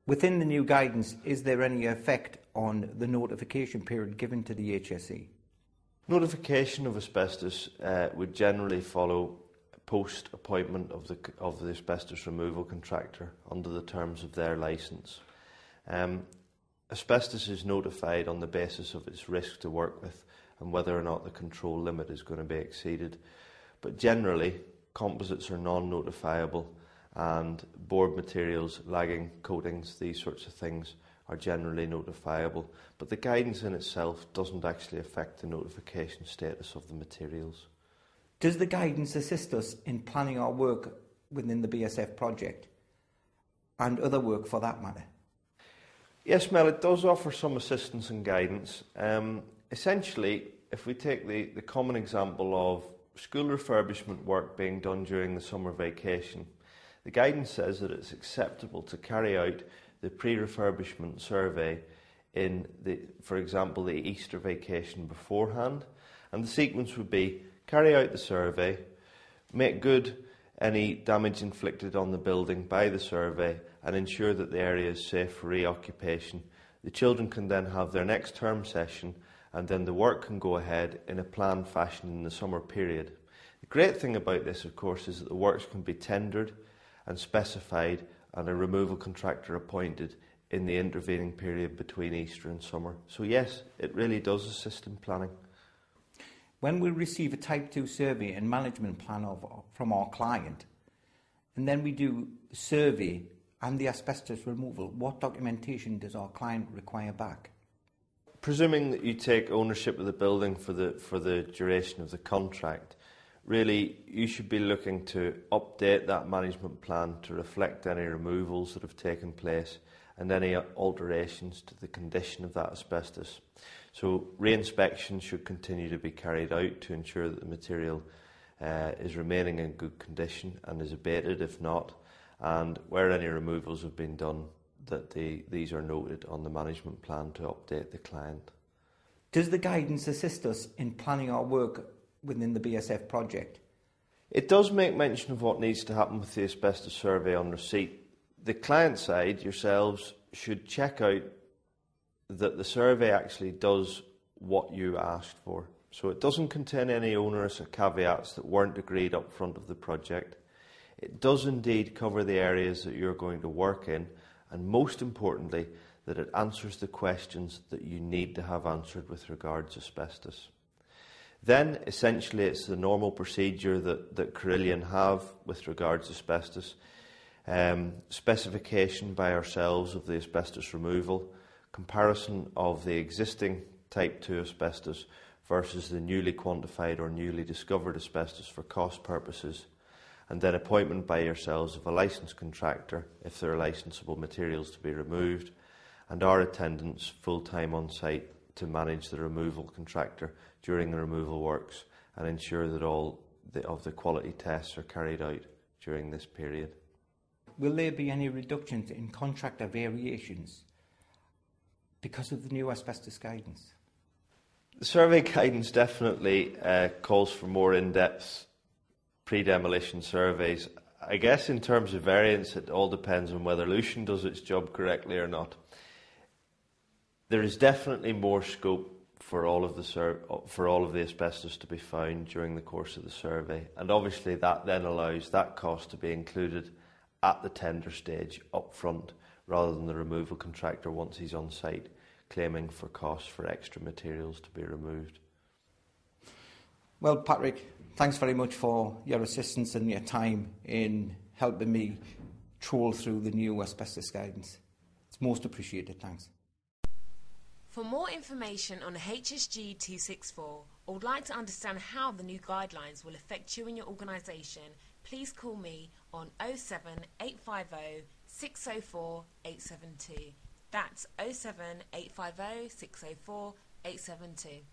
Within the new guidance, is there any effect on the notification period given to the HSE? Notification of asbestos would generally follow post-appointment of the asbestos removal contractor under the terms of their licence. Asbestos is notified on the basis of its risk to work with and whether or not the control limit is going to be exceeded. But generally, composites are non-notifiable, and board materials, lagging coatings, these sorts of things are generally notifiable. But the guidance in itself doesn't actually affect the notification status of the materials. Does the guidance assist us in planning our work within the BSF project and other work for that matter? Yes, Mel, it does offer some assistance and guidance. Essentially, if we take the common example of school refurbishment work being done during the summer vacation, the guidance says that it's acceptable to carry out the pre-refurbishment survey in, for example, the Easter vacation beforehand. And the sequence would be carry out the survey, make good any damage inflicted on the building by the survey, and ensure that the area is safe for reoccupation. The children can then have their next term session, and then the work can go ahead in a planned fashion in the summer period. The great thing about this, of course, is that the works can be tendered and specified and a removal contractor appointed in the intervening period between Easter and summer. So yes, it really does assist in planning. When we receive a Type 2 survey and management plan from our client, and then we do the survey and the asbestos removal, what documentation does our client require back? Presuming that you take ownership of the building for the duration of the contract, really you should be looking to update that management plan to reflect any removals that have taken place and any alterations to the condition of that asbestos. So re-inspection should continue to be carried out to ensure that the material is remaining in good condition and is abated if not, and where any removals have been done, that these are noted on the management plan to update the client. Does the guidance assist us in planning our work within the BSF project? It does make mention of what needs to happen with the asbestos survey on receipt. The client side, yourselves, should check out that the survey actually does what you asked for. So it doesn't contain any onerous or caveats that weren't agreed up front of the project. It does indeed cover the areas that you're going to work in, and most importantly, that it answers the questions that you need to have answered with regards to asbestos. Then, essentially, it's the normal procedure that Carillion have with regards to asbestos. Specification by ourselves of the asbestos removal, comparison of the existing Type 2 asbestos versus the newly quantified or newly discovered asbestos for cost purposes, and then appointment by yourselves of a licensed contractor if there are licensable materials to be removed, and our attendance full-time on site to manage the removal contractor during the removal works and ensure that all of the quality tests are carried out during this period. Will there be any reductions in contractor variations because of the new asbestos guidance? The survey guidance definitely calls for more in-depth pre-demolition surveys. I guess in terms of variance, it all depends on whether Lucian does its job correctly or not. There is definitely more scope for all of the asbestos to be found during the course of the survey, and obviously that then allows that cost to be included at the tender stage up front, rather than the removal contractor once he's on site claiming for costs for extra materials to be removed. Well, Patrick, thanks very much for your assistance and your time in helping me troll through the new asbestos guidance. It's most appreciated, thanks. For more information on HSG264 or would like to understand how the new guidelines will affect you and your organisation, please call me on 07850 604 872. That's 07850 604 872.